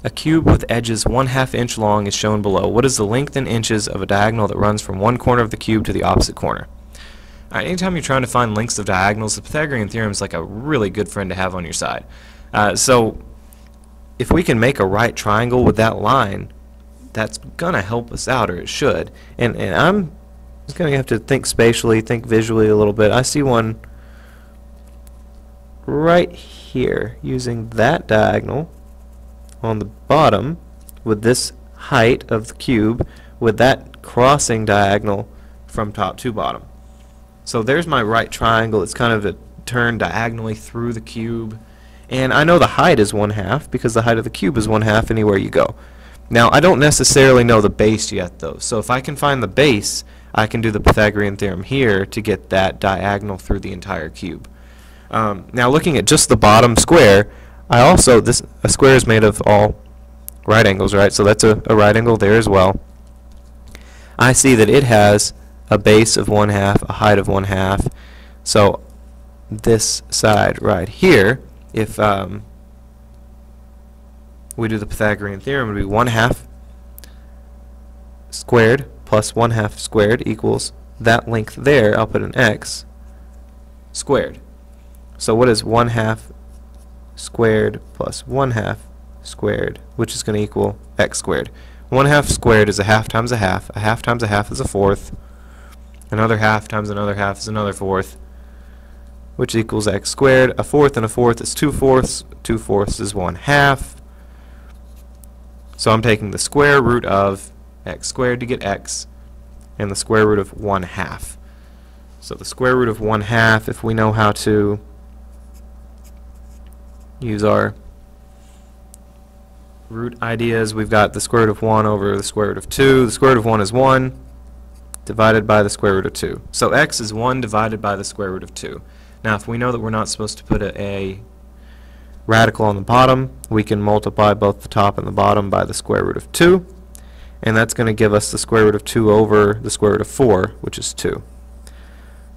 A cube with edges 1/2 inch long is shown below. What is the length in inches of a diagonal that runs from one corner of the cube to the opposite corner? Alright, anytime you're trying to find lengths of diagonals, the Pythagorean theorem is like a really good friend to have on your side. So if we can make a right triangle with that line, that's going to help us out, or it should. And I'm just going to have to think spatially, think visually a little bit. I see one right here using that diagonal on the bottom with this height of the cube with that crossing diagonal from top to bottom. So there's my right triangle. It's kind of a turn diagonally through the cube, and I know the height is 1/2 because the height of the cube is 1/2 anywhere you go. Now I don't necessarily know the base yet though, so if I can find the base, I can do the Pythagorean theorem here to get that diagonal through the entire cube. Now looking at just the bottom square, a square is made of all right angles, right? So that's a right angle there as well. I see that it has a base of 1/2, a height of 1/2. So this side right here, if we do the Pythagorean theorem, it would be 1/2 squared plus 1/2 squared equals that length there. I'll put an x squared. So what is 1/2 squared plus 1/2 squared, which is going to equal x squared? 1/2 squared is a half times a half. A half times a half is a fourth. Another half times another half is another fourth, which equals x squared. A fourth and a fourth is 2/4. 2/4 is 1/2. So I'm taking the square root of x squared to get x, and the square root of 1/2. So the square root of 1/2, if we know how to use our root ideas, we've got the square root of 1 over the square root of 2. The square root of 1 is 1 divided by the square root of 2. So x is 1 divided by the square root of 2. Now if we know that we're not supposed to put a radical on the bottom, we can multiply both the top and the bottom by the square root of 2, and that's going to give us the square root of 2 over the square root of 4, which is 2.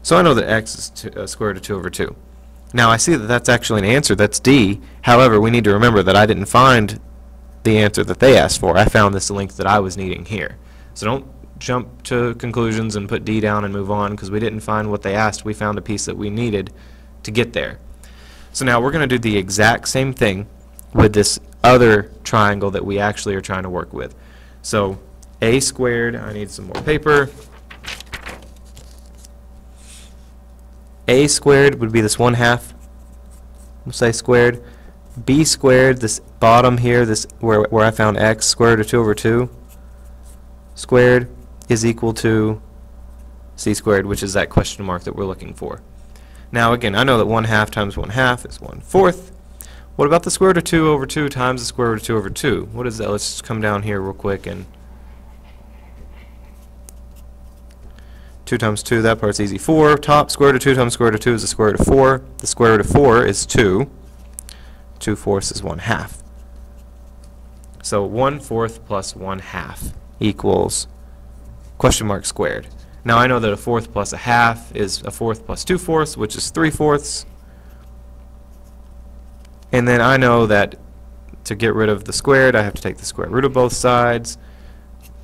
So I know that x is square root of 2 over 2. Now I see that that's actually an answer. That's D. However, we need to remember that I didn't find the answer that they asked for. I found this length that I was needing here. So don't jump to conclusions and put D down and move on, because we didn't find what they asked. We found a piece that we needed to get there. So now we're going to do the exact same thing with this other triangle that we actually are trying to work with. So a squared, I need some more paper. A squared would be this 1/2, we'll say squared. B squared, this bottom here, this where I found x, square root of 2 over 2 squared, is equal to c squared, which is that question mark that we're looking for. Now again, I know that 1/2 times 1/2 is 1/4. What about the square root of 2 over 2 times the square root of 2 over 2? What is that? Let's just come down here real quick, and 2 times 2, that part's easy. 4. Top square root of 2 times square root of 2 is the square root of 4. The square root of 4 is 2. 2/4 is 1/2. So 1/4 plus 1/2 equals question mark squared. Now I know that a fourth plus a half is a fourth plus 2/4, which is 3/4. And then I know that to get rid of the squared, I have to take the square root of both sides.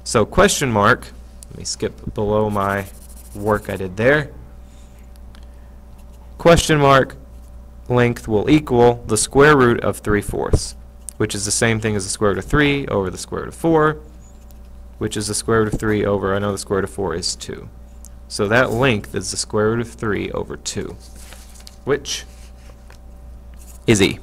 So question mark, let me skip below my work I did there. Question mark length will equal the square root of 3/4, which is the same thing as the square root of 3 over the square root of 4, which is the square root of 3 over, I know the square root of 4 is 2. So that length is the square root of 3 over 2, which is E.